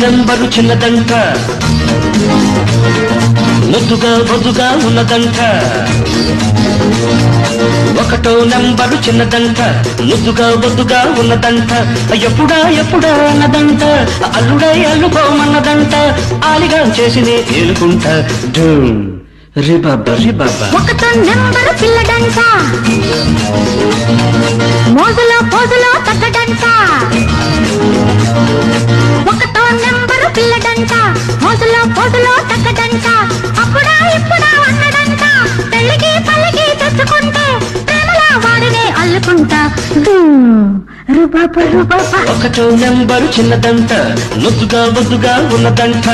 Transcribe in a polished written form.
Number చిన్నదంట, ముద్దుగా బొద్దుగా ఉన్నదంట. ఒకటో నెంబరు చిన్నదంట, ముద్దుగా బొద్దుగా ఉన్నదంట. ఎప్పుడా ఎప్పుడా అన్నదంట, అల్లుడై అల్లుకోమన్నదంట. ఆలిగా చేసి నే ఏలుకుంటా రిబాబా రిబాబా. ఒకటో నెంబరు పిల్లడంట, మోజులో పోజులో తగ్గడంట. ఒకటో నెంబరు పిల్లడంట, మోజులో పోజులో తగ్గడంట. అప్పుడా ఇప్పుడా అన్నదంట, పెళ్ళికి పల్లికి తెచ్చుకుంటే ప్రేమలా వాడినే అల్లుకుంటా రుబాబా రుబాబా. ఒకటో నెంబరు చిన్నదంట, ముద్దుగా బొద్దుగా ఉన్నదంట.